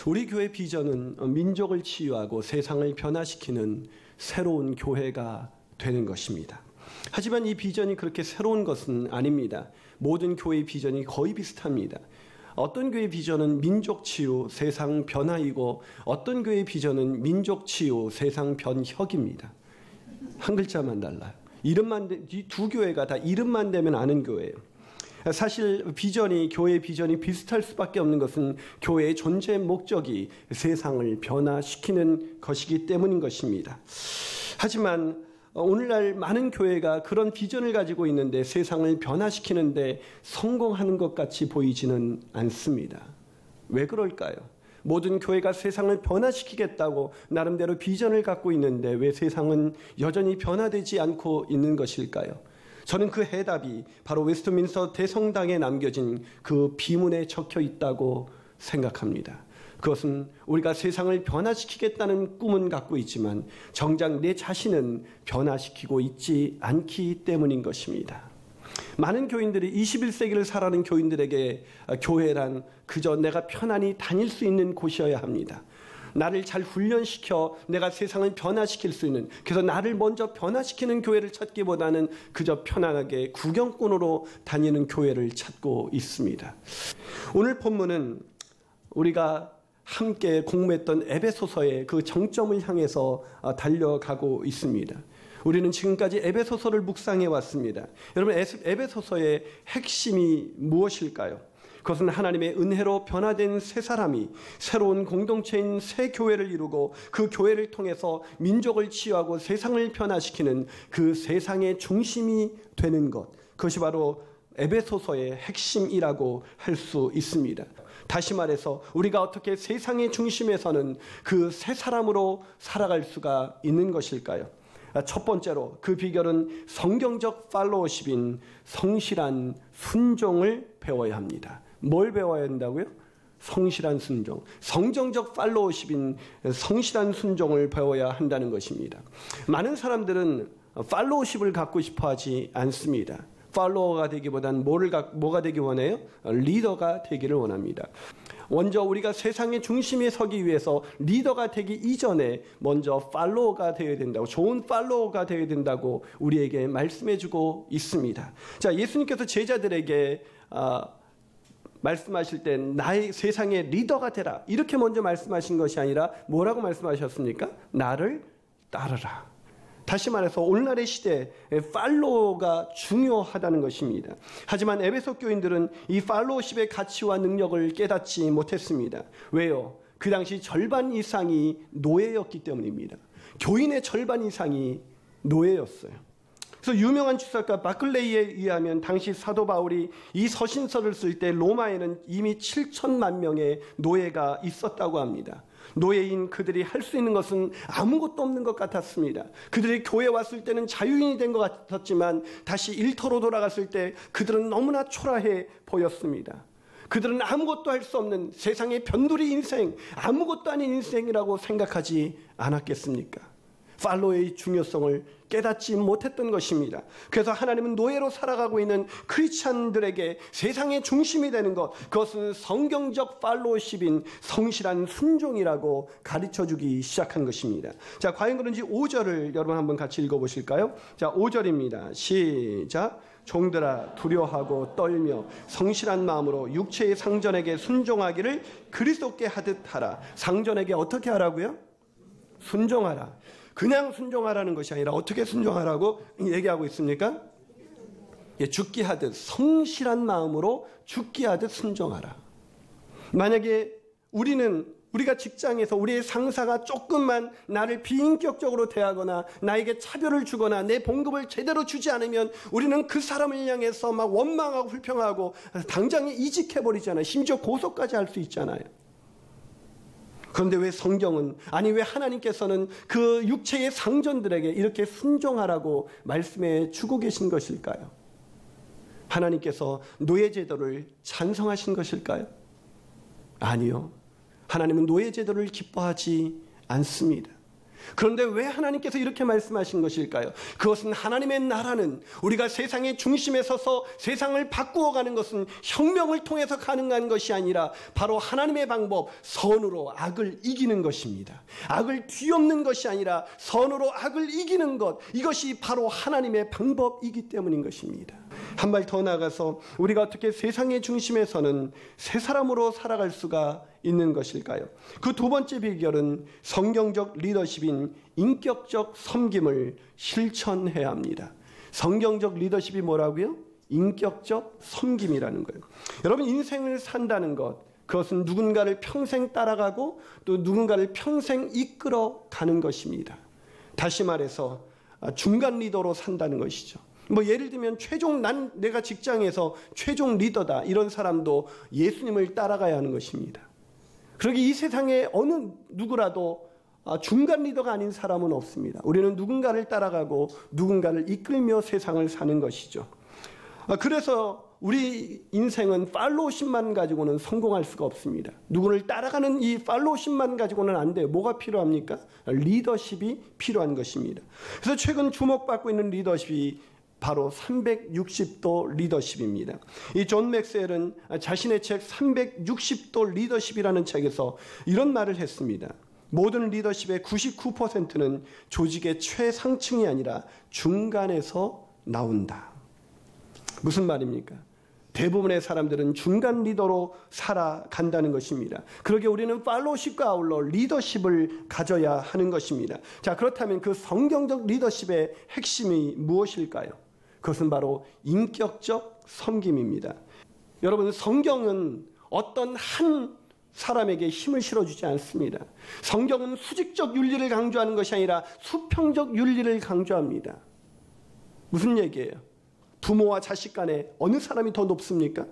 우리 교회 비전은 민족을 치유하고 세상을 변화시키는 새로운 교회가 되는 것입니다. 하지만 이 비전이 그렇게 새로운 것은 아닙니다. 모든 교회의 비전이 거의 비슷합니다. 어떤 교회의 비전은 민족 치유, 세상 변화이고 어떤 교회의 비전은 민족 치유, 세상 변혁입니다. 한 글자만 달라요. 이 두 교회가 다 이름만 되면 아는 교회예요. 사실 교회의 비전이 비슷할 수밖에 없는 것은 교회의 존재 목적이 세상을 변화시키는 것이기 때문인 것입니다. 하지만 오늘날 많은 교회가 그런 비전을 가지고 있는데 세상을 변화시키는데 성공하는 것 같이 보이지는 않습니다. 왜 그럴까요? 모든 교회가 세상을 변화시키겠다고 나름대로 비전을 갖고 있는데 왜 세상은 여전히 변화되지 않고 있는 것일까요? 저는 그 해답이 바로 웨스트민스터 대성당에 남겨진 그 비문에 적혀 있다고 생각합니다. 그것은 우리가 세상을 변화시키겠다는 꿈은 갖고 있지만 정작 내 자신은 변화시키고 있지 않기 때문인 것입니다. 많은 교인들이 21세기를 살아가는 교인들에게 교회란 그저 내가 편안히 다닐 수 있는 곳이어야 합니다. 나를 잘 훈련시켜 내가 세상을 변화시킬 수 있는, 그래서 나를 먼저 변화시키는 교회를 찾기보다는 그저 편안하게 구경꾼으로 다니는 교회를 찾고 있습니다. 오늘 본문은 우리가 함께 공부했던 에베소서의 그 정점을 향해서 달려가고 있습니다. 우리는 지금까지 에베소서를 묵상해 왔습니다. 여러분, 에베소서의 핵심이 무엇일까요? 그것은 하나님의 은혜로 변화된 새 사람이 새로운 공동체인 새 교회를 이루고 그 교회를 통해서 민족을 치유하고 세상을 변화시키는 그 세상의 중심이 되는 것, 그것이 바로 에베소서의 핵심이라고 할 수 있습니다. 다시 말해서 우리가 어떻게 세상의 중심에서는 그 새 사람으로 살아갈 수가 있는 것일까요? 첫 번째로 그 비결은 성경적 팔로우십인 성실한 순종을 배워야 합니다. 뭘 배워야 한다고요? 성실한 순종. 성경적 팔로우십인 성실한 순종을 배워야 한다는 것입니다. 많은 사람들은 팔로우십을 갖고 싶어 하지 않습니다. 팔로워가 되기보다는 뭐가 되기 원해요? 리더가 되기를 원합니다. 먼저 우리가 세상의 중심에 서기 위해서 리더가 되기 이전에 먼저 팔로워가 되어야 된다고, 좋은 팔로워가 되어야 된다고 우리에게 말씀해주고 있습니다. 자, 예수님께서 제자들에게 말씀하실 때 나의 세상의 리더가 되라, 이렇게 먼저 말씀하신 것이 아니라 뭐라고 말씀하셨습니까? 나를 따르라. 다시 말해서 오늘날의 시대에 팔로워가 중요하다는 것입니다. 하지만 에베소 교인들은 이 팔로워십의 가치와 능력을 깨닫지 못했습니다. 왜요? 그 당시 절반 이상이 노예였기 때문입니다. 교인의 절반 이상이 노예였어요. 그래서 유명한 주석가 바클레이에 의하면 당시 사도 바울이 이 서신서를 쓸 때 로마에는 이미 7천만 명의 노예가 있었다고 합니다. 노예인 그들이 할 수 있는 것은 아무것도 없는 것 같았습니다. 그들이 교회에 왔을 때는 자유인이 된 것 같았지만 다시 일터로 돌아갔을 때 그들은 너무나 초라해 보였습니다. 그들은 아무것도 할 수 없는 세상의 변두리 인생, 아무것도 아닌 인생이라고 생각하지 않았겠습니까? 팔로의 중요성을 깨닫지 못했던 것입니다. 그래서 하나님은 노예로 살아가고 있는 크리스찬들에게 세상의 중심이 되는 것, 그것은 성경적 팔로우십인 성실한 순종이라고 가르쳐주기 시작한 것입니다. 자, 과연 그런지 5절을 여러분 한번 같이 읽어보실까요? 자, 5절입니다. 시작. 종들아, 두려워하고 떨며 성실한 마음으로 육체의 상전에게 순종하기를 그리스도께 하듯 하라. 상전에게 어떻게 하라고요? 순종하라. 그냥 순종하라는 것이 아니라 어떻게 순종하라고 얘기하고 있습니까? 죽게 하듯, 성실한 마음으로 죽게 하듯 순종하라. 만약에 우리가 직장에서 우리의 상사가 조금만 나를 비인격적으로 대하거나 나에게 차별을 주거나 내 봉급을 제대로 주지 않으면 우리는 그 사람을 향해서 막 원망하고 불평하고 당장에 이직해버리잖아요. 심지어 고소까지 할 수 있잖아요. 그런데 왜 성경은, 아니 왜 하나님께서는 그 육체의 상전들에게 이렇게 순종하라고 말씀해 주고 계신 것일까요? 하나님께서 노예제도를 찬성하신 것일까요? 아니요. 하나님은 노예제도를 기뻐하지 않습니다. 그런데 왜 하나님께서 이렇게 말씀하신 것일까요? 그것은 하나님의 나라는 우리가 세상의 중심에 서서 세상을 바꾸어 가는 것은 혁명을 통해서 가능한 것이 아니라 바로 하나님의 방법, 선으로 악을 이기는 것입니다. 악을 뒤엎는 것이 아니라 선으로 악을 이기는 것, 이것이 바로 하나님의 방법이기 때문인 것입니다. 한 발 더 나가서 우리가 어떻게 세상의 중심에서는 새 사람으로 살아갈 수가 있는 것일까요? 그 두 번째 비결은 성경적 리더십인 인격적 섬김을 실천해야 합니다. 성경적 리더십이 뭐라고요? 인격적 섬김이라는 거예요. 여러분, 인생을 산다는 것, 그것은 누군가를 평생 따라가고 또 누군가를 평생 이끌어 가는 것입니다. 다시 말해서 중간 리더로 산다는 것이죠. 예를 들면 내가 직장에서 최종 리더다, 이런 사람도 예수님을 따라가야 하는 것입니다. 그러기 이 세상에 어느 누구라도 중간 리더가 아닌 사람은 없습니다. 우리는 누군가를 따라가고 누군가를 이끌며 세상을 사는 것이죠. 그래서 우리 인생은 팔로우십만 가지고는 성공할 수가 없습니다. 누구를 따라가는 이 팔로우십만 가지고는 안 돼요. 뭐가 필요합니까? 리더십이 필요한 것입니다. 그래서 최근 주목받고 있는 리더십이 바로 360도 리더십입니다. 이 존 맥스웰은 자신의 책 360도 리더십이라는 책에서 이런 말을 했습니다. 모든 리더십의 99%는 조직의 최상층이 아니라 중간에서 나온다. 무슨 말입니까? 대부분의 사람들은 중간 리더로 살아간다는 것입니다. 그러기에 우리는 팔로우십과 아울러 리더십을 가져야 하는 것입니다. 자, 그렇다면 그 성경적 리더십의 핵심이 무엇일까요? 그것은 바로 인격적 섬김입니다. 여러분, 성경은 어떤 한 사람에게 힘을 실어주지 않습니다. 성경은 수직적 윤리를 강조하는 것이 아니라 수평적 윤리를 강조합니다. 무슨 얘기예요? 부모와 자식 간에 어느 사람이 더 높습니까?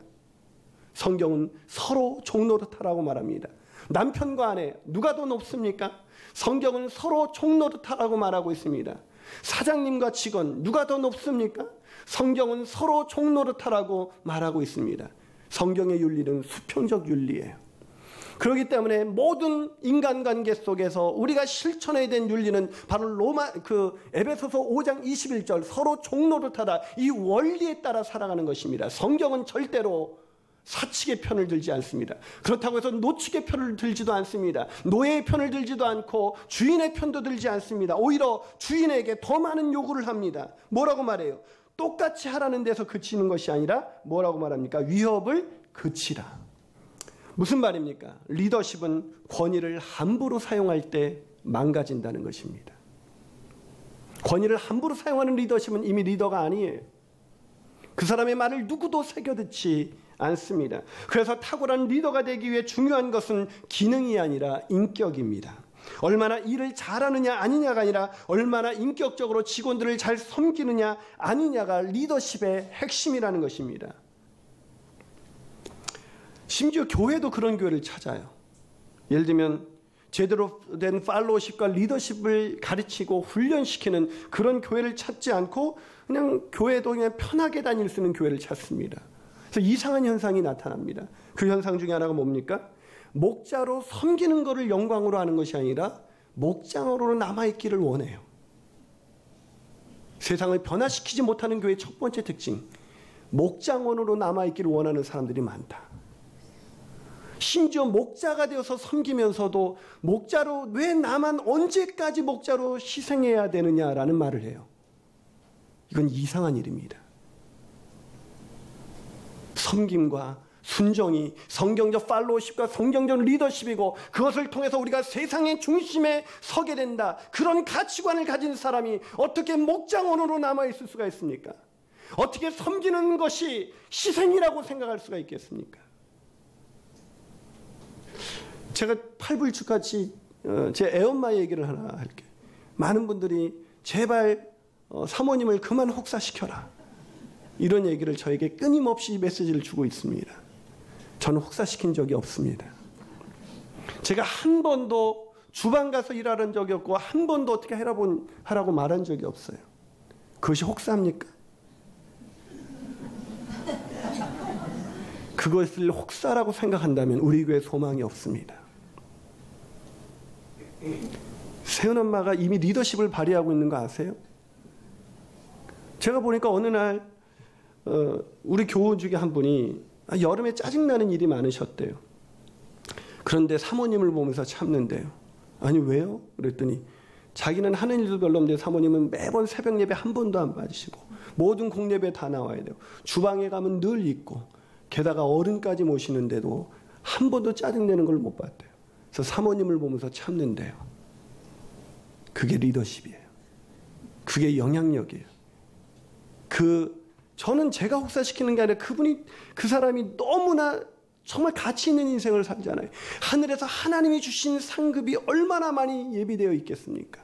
성경은 서로 종노릇하라고 말합니다. 남편과 아내 누가 더 높습니까? 성경은 서로 종노릇하라고 말하고 있습니다. 사장님과 직원 누가 더 높습니까? 성경은 서로 종노릇하라고 말하고 있습니다. 성경의 윤리는 수평적 윤리예요. 그렇기 때문에 모든 인간관계 속에서 우리가 실천해야 된 윤리는 바로 에베소서 5장 21절 서로 종노릇하다, 이 원리에 따라 살아가는 것입니다. 성경은 절대로 사측의 편을 들지 않습니다. 그렇다고 해서 노측의 편을 들지도 않습니다. 노예의 편을 들지도 않고 주인의 편도 들지 않습니다. 오히려 주인에게 더 많은 요구를 합니다. 뭐라고 말해요? 똑같이 하라는 데서 그치는 것이 아니라 뭐라고 말합니까? 위협을 그치라. 무슨 말입니까? 리더십은 권위를 함부로 사용할 때 망가진다는 것입니다. 권위를 함부로 사용하는 리더십은 이미 리더가 아니에요. 그 사람의 말을 누구도 새겨듣지 않습니다. 그래서 탁월한 리더가 되기 위해 중요한 것은 기능이 아니라 인격입니다. 얼마나 일을 잘하느냐 아니냐가 아니라 얼마나 인격적으로 직원들을 잘 섬기느냐 아니냐가 리더십의 핵심이라는 것입니다. 심지어 교회도 그런 교회를 찾아요. 예를 들면 제대로 된 팔로우십과 리더십을 가르치고 훈련시키는 그런 교회를 찾지 않고 그냥 교회도 그냥 편하게 다닐 수 있는 교회를 찾습니다. 그래서 이상한 현상이 나타납니다. 그 현상 중에 하나가 뭡니까? 목자로 섬기는 것을 영광으로 하는 것이 아니라 목장으로 남아있기를 원해요. 세상을 변화시키지 못하는 교회의 첫 번째 특징, 목장원으로 남아있기를 원하는 사람들이 많다. 심지어 목자가 되어서 섬기면서도 목자로 왜 나만 언제까지 목자로 희생해야 되느냐라는 말을 해요. 이건 이상한 일입니다. 섬김과 순종이 성경적 팔로우십과 성경적 리더십이고 그것을 통해서 우리가 세상의 중심에 서게 된다. 그런 가치관을 가진 사람이 어떻게 목장원으로 남아있을 수가 있습니까? 어떻게 섬기는 것이 희생이라고 생각할 수가 있겠습니까? 제가 팔불축같이 제 애엄마 얘기를 하나 할게요. 많은 분들이 제발 사모님을 그만 혹사시켜라, 이런 얘기를 저에게 끊임없이 메시지를 주고 있습니다. 저는 혹사시킨 적이 없습니다. 제가 한 번도 주방 가서 일하는 적이 없고 한 번도 어떻게 하라고 말한 적이 없어요. 그것이 혹사입니까? 그것을 혹사라고 생각한다면 우리 교회에 소망이 없습니다. 세은 엄마가 이미 리더십을 발휘하고 있는 거 아세요? 제가 보니까 어느 날 우리 교우 중에 한 분이 여름에 짜증나는 일이 많으셨대요. 그런데 사모님을 보면서 참는데요. 아니 왜요? 그랬더니 자기는 하는 일도 별로 없는데 사모님은 매번 새벽 예배 한 번도 안 빠지시고 모든 공예배 다 나와야 돼요. 주방에 가면 늘 있고 게다가 어른까지 모시는데도 한 번도 짜증내는 걸 못 봤대요. 그래서 사모님을 보면서 참는데요. 그게 리더십이에요. 그게 영향력이에요. 저는 제가 혹사시키는 게 아니라 그 사람이 너무나 정말 가치 있는 인생을 살잖아요. 하늘에서 하나님이 주신 상급이 얼마나 많이 예비되어 있겠습니까?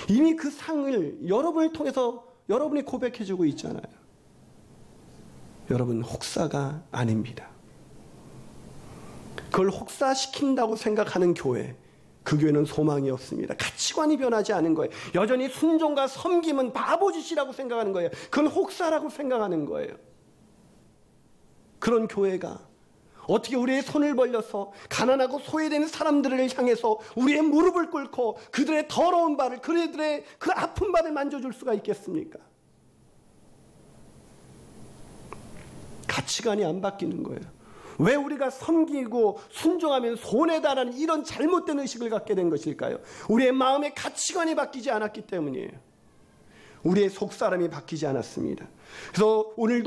이미 그 상을 여러분을 통해서 여러분이 고백해주고 있잖아요. 여러분 혹사가 아닙니다. 그걸 혹사시킨다고 생각하는 교회, 그 교회는 소망이 없습니다. 가치관이 변하지 않은 거예요. 여전히 순종과 섬김은 바보짓이라고 생각하는 거예요. 그건 혹사라고 생각하는 거예요. 그런 교회가 어떻게 우리의 손을 벌려서 가난하고 소외되는 사람들을 향해서 우리의 무릎을 꿇고 그들의 더러운 발을, 그들의 그 아픈 발을 만져줄 수가 있겠습니까? 가치관이 안 바뀌는 거예요. 왜 우리가 섬기고 순종하면 손해다라는 이런 잘못된 의식을 갖게 된 것일까요? 우리의 마음의 가치관이 바뀌지 않았기 때문이에요. 우리의 속사람이 바뀌지 않았습니다. 그래서 오늘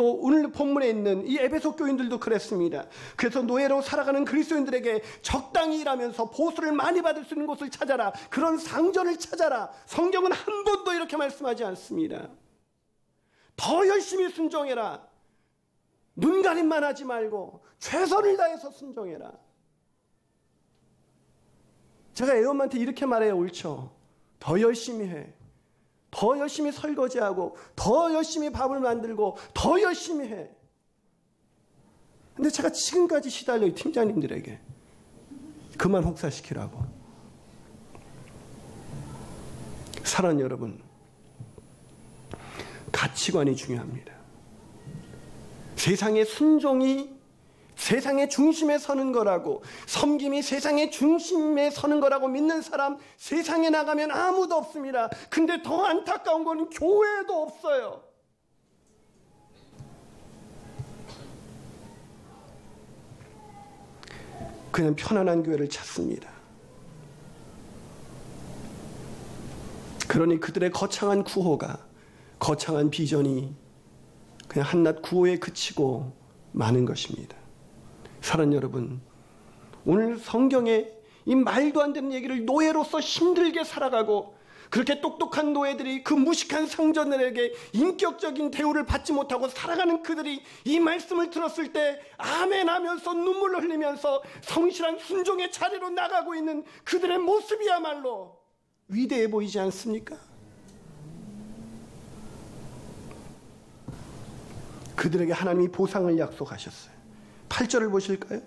본문에 있는 이 에베소 교인들도 그랬습니다. 그래서 노예로 살아가는 그리스도인들에게 적당히 일하면서 보수를 많이 받을 수 있는 곳을 찾아라. 그런 상전을 찾아라. 성경은 한 번도 이렇게 말씀하지 않습니다. 더 열심히 순종해라. 눈가림만 하지 말고 최선을 다해서 순종해라. 제가 애엄마한테 이렇게 말해요. 옳죠? 더 열심히 해. 더 열심히 설거지하고 더 열심히 밥을 만들고 더 열심히 해. 근데 제가 지금까지 시달려요. 팀장님들에게. 그만 혹사시키라고. 사랑하는 여러분, 가치관이 중요합니다. 세상의 순종이 세상의 중심에 서는 거라고, 섬김이 세상의 중심에 서는 거라고 믿는 사람 세상에 나가면 아무도 없습니다. 근데 더 안타까운 건 교회도 없어요. 그냥 편안한 교회를 찾습니다. 그러니 그들의 거창한 구호가, 거창한 비전이 그냥 한낱 구호에 그치고 마는 것입니다. 사랑하는 여러분, 오늘 성경에 이 말도 안 되는 얘기를 노예로서 힘들게 살아가고 그렇게 똑똑한 노예들이 그 무식한 상전들에게 인격적인 대우를 받지 못하고 살아가는 그들이 이 말씀을 들었을 때 아멘 하면서 눈물을 흘리면서 성실한 순종의 자리로 나가고 있는 그들의 모습이야말로 위대해 보이지 않습니까? 그들에게 하나님이 보상을 약속하셨어요. 8절을 보실까요?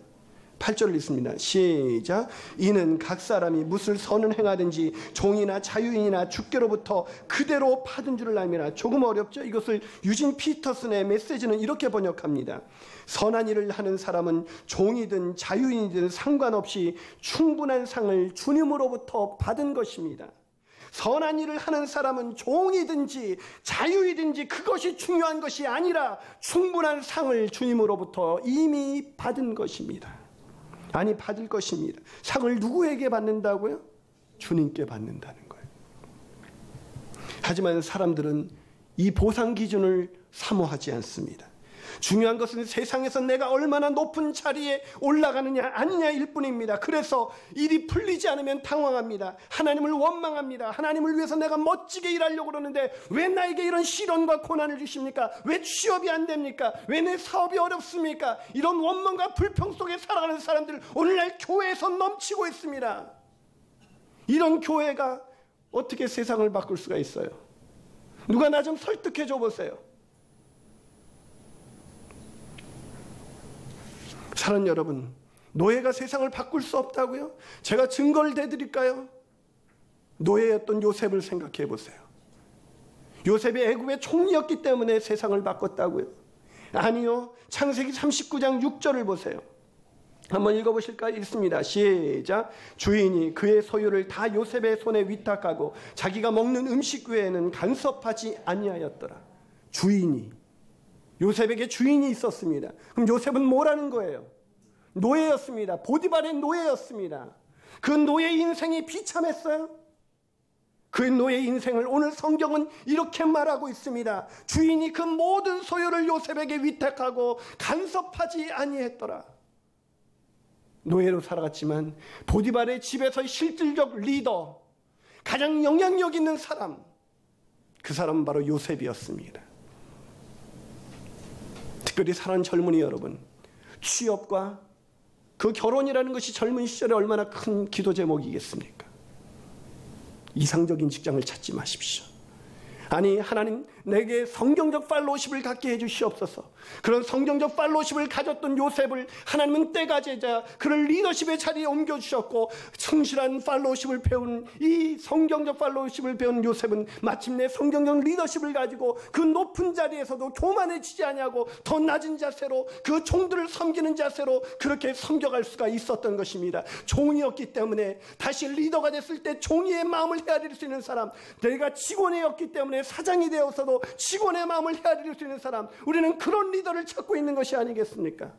8절을 읽습니다. 시작. 이는 각 사람이 무슨 선을 행하든지 종이나 자유인이나 주께로부터 그대로 받은 줄을 알미라. 조금 어렵죠? 이것을 유진 피터슨의 메시지는 이렇게 번역합니다. 선한 일을 하는 사람은 종이든 자유인이든 상관없이 충분한 상을 주님으로부터 받은 것입니다. 선한 일을 하는 사람은 종이든지 자유이든지 그것이 중요한 것이 아니라 충분한 상을 주님으로부터 이미 받은 것입니다. 아니, 받을 것입니다. 상을 누구에게 받는다고요? 주님께 받는다는 거예요. 하지만 사람들은 이 보상 기준을 사모하지 않습니다. 중요한 것은 세상에서 내가 얼마나 높은 자리에 올라가느냐 아니냐일 뿐입니다. 그래서 일이 풀리지 않으면 당황합니다. 하나님을 원망합니다. 하나님을 위해서 내가 멋지게 일하려고 그러는데 왜 나에게 이런 시련과 고난을 주십니까? 왜 취업이 안 됩니까? 왜 내 사업이 어렵습니까? 이런 원망과 불평 속에 살아가는 사람들 오늘날 교회에서 넘치고 있습니다. 이런 교회가 어떻게 세상을 바꿀 수가 있어요? 누가 나 좀 설득해 줘 보세요. 사랑하는 여러분, 노예가 세상을 바꿀 수 없다고요? 제가 증거를 대드릴까요? 노예였던 요셉을 생각해 보세요. 요셉이 애굽의 총리였기 때문에 세상을 바꿨다고요? 아니요. 창세기 39장 6절을 보세요. 한번 읽어보실까요? 읽습니다. 시작. 주인이 그의 소유를 다 요셉의 손에 위탁하고 자기가 먹는 음식 외에는 간섭하지 아니하였더라. 주인이, 요셉에게 주인이 있었습니다. 그럼 요셉은 뭐라는 거예요? 노예였습니다. 보디발의 노예였습니다. 그 노예 인생이 비참했어요. 그 노예 인생을 오늘 성경은 이렇게 말하고 있습니다. 주인이 그 모든 소유를 요셉에게 위탁하고 간섭하지 아니했더라. 노예로 살아갔지만 보디발의 집에서의 실질적 리더, 가장 영향력 있는 사람, 그 사람은 바로 요셉이었습니다. 특별히 사랑하는 젊은이 여러분, 취업과 그 결혼이라는 것이 젊은 시절에 얼마나 큰 기도 제목이겠습니까? 이상적인 직장을 찾지 마십시오. 아니, 하나님 내게 성경적 팔로우십을 갖게 해주시옵소서. 그런 성경적 팔로우십을 가졌던 요셉을 하나님은 때가 되자 그를 리더십의 자리에 옮겨주셨고, 성실한 팔로우십을 배운 이 성경적 팔로우십을 배운 요셉은 마침내 성경적 리더십을 가지고 그 높은 자리에서도 교만해지지 아니하고 더 낮은 자세로 그 종들을 섬기는 자세로 그렇게 섬겨갈 수가 있었던 것입니다. 종이었기 때문에 다시 리더가 됐을 때 종이의 마음을 헤아릴 수 있는 사람, 내가 직원이었기 때문에 사장이 되어서도 직원의 마음을 헤아릴 수 있는 사람, 우리는 그런 리더를 찾고 있는 것이 아니겠습니까?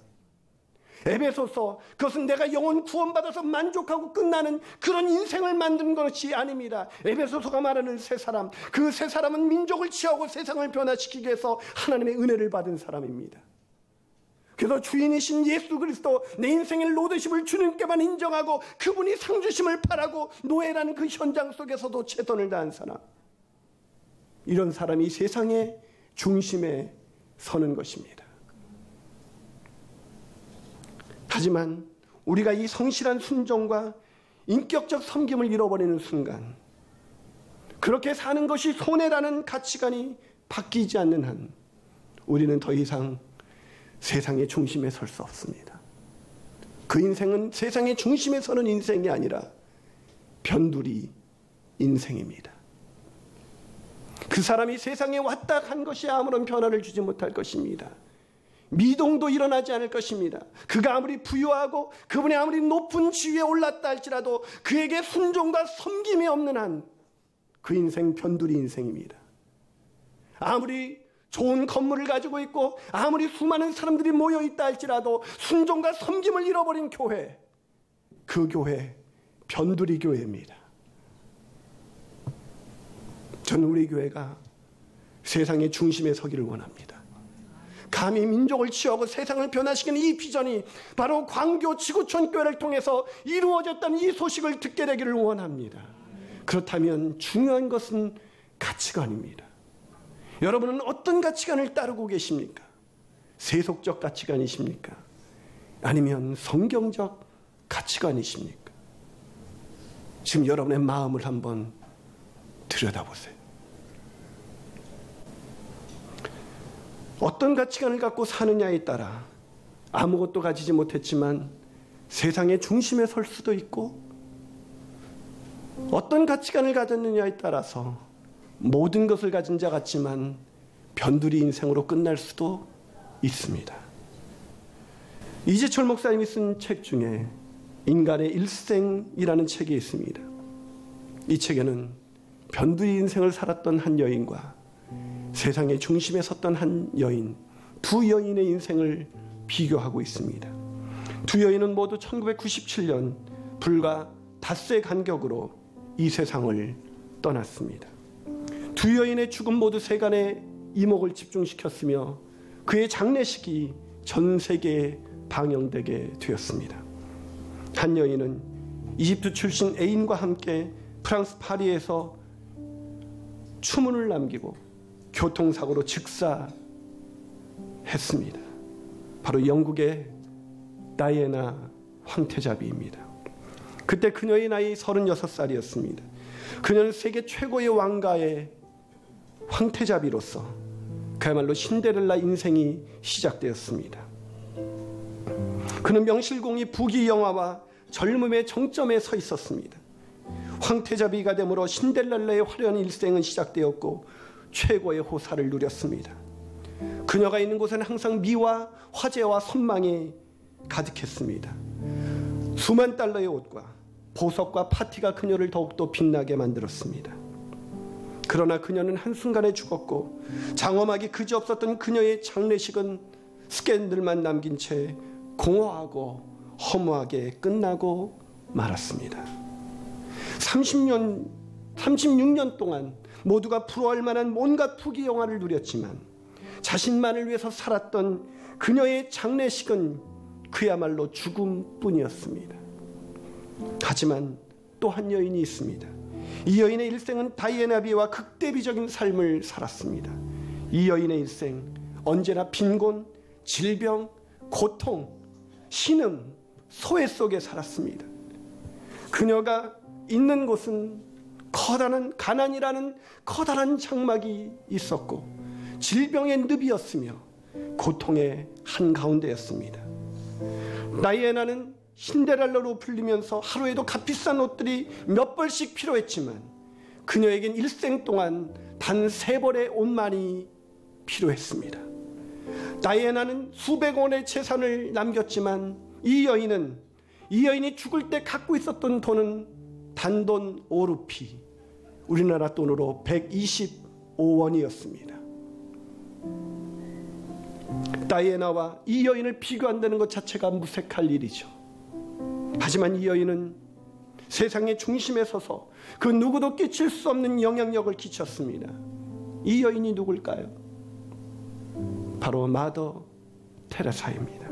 에베소서, 그것은 내가 영혼 구원받아서 만족하고 끝나는 그런 인생을 만든 것이 아닙니다. 에베소서가 말하는 새 사람, 그 새 사람은 민족을 취하고 세상을 변화시키기 위해서 하나님의 은혜를 받은 사람입니다. 그래서 주인이신 예수 그리스도, 내 인생의 로드십을 주님께만 인정하고 그분이 상주심을 바라고 노예라는 그 현장 속에서도 최선을 다한 사람, 이런 사람이 세상의 중심에 서는 것입니다. 하지만 우리가 이 성실한 순종과 인격적 섬김을 잃어버리는 순간, 그렇게 사는 것이 손해라는 가치관이 바뀌지 않는 한 우리는 더 이상 세상의 중심에 설 수 없습니다. 그 인생은 세상의 중심에 서는 인생이 아니라 변두리 인생입니다. 그 사람이 세상에 왔다 간 것이 아무런 변화를 주지 못할 것입니다. 미동도 일어나지 않을 것입니다. 그가 아무리 부유하고 그분이 아무리 높은 지위에 올랐다 할지라도 그에게 순종과 섬김이 없는 한 그 인생 변두리 인생입니다. 아무리 좋은 건물을 가지고 있고 아무리 수많은 사람들이 모여있다 할지라도 순종과 섬김을 잃어버린 교회, 그 교회 변두리 교회입니다. 저는 우리 교회가 세상의 중심에 서기를 원합니다. 감히 민족을 취하고 세상을 변화시키는 이 비전이 바로 광교 지구촌 교회를 통해서 이루어졌다는 이 소식을 듣게 되기를 원합니다. 그렇다면 중요한 것은 가치관입니다. 여러분은 어떤 가치관을 따르고 계십니까? 세속적 가치관이십니까? 아니면 성경적 가치관이십니까? 지금 여러분의 마음을 한번 들여다보세요. 어떤 가치관을 갖고 사느냐에 따라 아무것도 가지지 못했지만 세상의 중심에 설 수도 있고, 어떤 가치관을 가졌느냐에 따라서 모든 것을 가진 자 같지만 변두리 인생으로 끝날 수도 있습니다. 이재철 목사님이 쓴 책 중에 인간의 일생이라는 책이 있습니다. 이 책에는 변두리 인생을 살았던 한 여인과 세상의 중심에 섰던 한 여인, 두 여인의 인생을 비교하고 있습니다. 두 여인은 모두 1997년 불과 닷새 간격으로 이 세상을 떠났습니다. 두 여인의 죽음 모두 세간의 이목을 집중시켰으며 그의 장례식이 전 세계에 방영되게 되었습니다. 한 여인은 이집트 출신 애인과 함께 프랑스 파리에서 추문을 남기고 교통사고로 즉사했습니다. 바로 영국의 다이애나 황태자비입니다. 그때 그녀의 나이 36살이었습니다. 그녀는 세계 최고의 왕가의 황태자비로서 그야말로 신데렐라 인생이 시작되었습니다. 그는 명실공히 부귀영화와 젊음의 정점에 서 있었습니다. 황태자비가 되므로 신데렐라의 화려한 일생은 시작되었고 최고의 호사를 누렸습니다. 그녀가 있는 곳에는 항상 미와 화제와 선망이 가득했습니다. 수만 달러의 옷과 보석과 파티가 그녀를 더욱더 빛나게 만들었습니다. 그러나 그녀는 한순간에 죽었고 장엄하게 그지없었던 그녀의 장례식은 스캔들만 남긴 채 공허하고 허무하게 끝나고 말았습니다. 36년 동안 모두가 부러워할 만한 온갖 부귀 영화를 누렸지만 자신만을 위해서 살았던 그녀의 장례식은 그야말로 죽음뿐이었습니다. 하지만 또 한 여인이 있습니다. 이 여인의 일생은 다이애나 비와 극대비적인 삶을 살았습니다. 이 여인의 일생 언제나 빈곤, 질병, 고통, 신음, 소외 속에 살았습니다. 그녀가 있는 곳은 커다란 가난이라는 커다란 장막이 있었고 질병의 늪이었으며 고통의 한가운데였습니다. 다이애나는 신데렐라로 불리면서 하루에도 값비싼 옷들이 몇 벌씩 필요했지만 그녀에겐 일생 동안 단 3벌의 옷만이 필요했습니다. 다이애나는 수백 원의 재산을 남겼지만 이 여인이 죽을 때 갖고 있었던 돈은 단돈 5루피, 우리나라 돈으로 125원이었습니다. 다이애나와 이 여인을 비교한다는 것 자체가 무색할 일이죠. 하지만 이 여인은 세상의 중심에 서서 그 누구도 끼칠 수 없는 영향력을 끼쳤습니다. 이 여인이 누굴까요? 바로 마더 테레사입니다.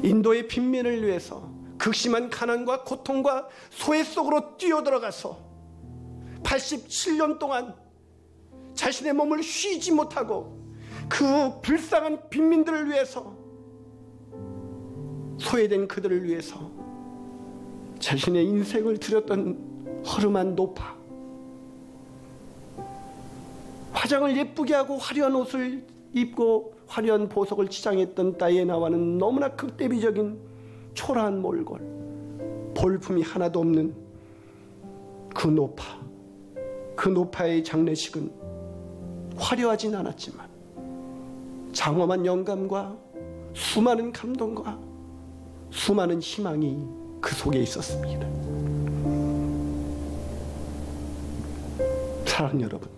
인도의 빈민을 위해서 극심한 가난과 고통과 소외 속으로 뛰어들어가서 87년 동안 자신의 몸을 쉬지 못하고 그 불쌍한 빈민들을 위해서, 소외된 그들을 위해서 자신의 인생을 드렸던 허름한 노파, 화장을 예쁘게 하고 화려한 옷을 입고 화려한 보석을 치장했던 다이애나와는 너무나 극대비적인 초라한 몰골, 볼품이 하나도 없는 그 노파의 장례식은 화려하진 않았지만 장엄한 영감과 수많은 감동과 수많은 희망이 그 속에 있었습니다. 사랑하는 여러분,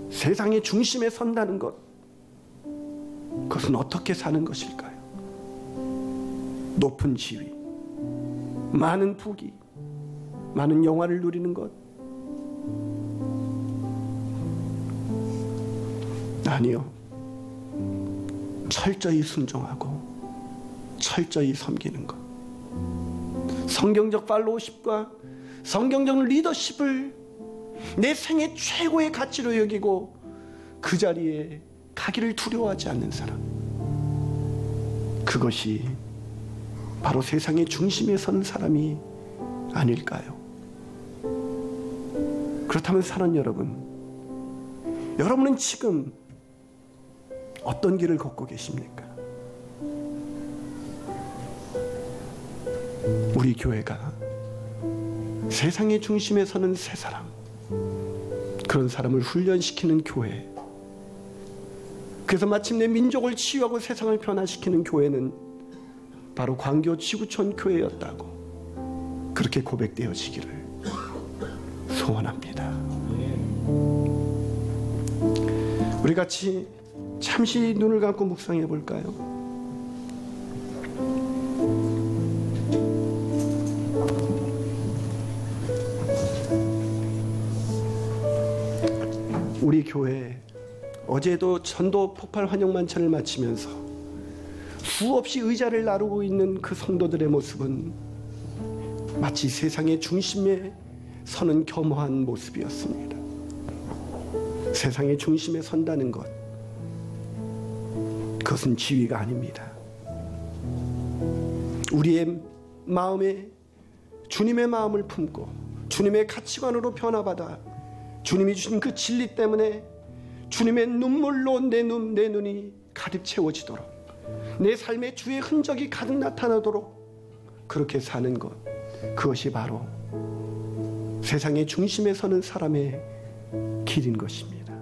세상의 중심에 선다는 것, 그것은 어떻게 사는 것일까요? 높은 지위, 많은 부귀, 많은 영화를 누리는 것? 아니요. 철저히 순종하고 철저히 섬기는 것. 성경적 팔로우십과 성경적 리더십을 내 생의 최고의 가치로 여기고 그 자리에 가기를 두려워하지 않는 사람, 그것이 바로 세상의 중심에 선 사람이 아닐까요? 그렇다면 사는 여러분은 지금 어떤 길을 걷고 계십니까? 우리 교회가 세상의 중심에 서는 새 사람, 그런 사람을 훈련시키는 교회, 그래서 마침내 민족을 치유하고 세상을 변화시키는 교회는 바로 광교 지구촌 교회였다고 그렇게 고백되어지기를 소원합니다. 우리 같이 잠시 눈을 감고 묵상해 볼까요? 우리 교회 어제도 전도 폭발 환영만찬을 마치면서 수없이 의자를 나르고 있는 그 성도들의 모습은 마치 세상의 중심에 서는 겸허한 모습이었습니다. 세상의 중심에 선다는 것, 그것은 지위가 아닙니다. 우리의 마음에 주님의 마음을 품고 주님의 가치관으로 변화받아 주님이 주신 그 진리 때문에 주님의 눈물로 내 눈이 가득 채워지도록, 내 삶에 주의 흔적이 가득 나타나도록 그렇게 사는 것, 그것이 바로 세상의 중심에 서는 사람의 길인 것입니다.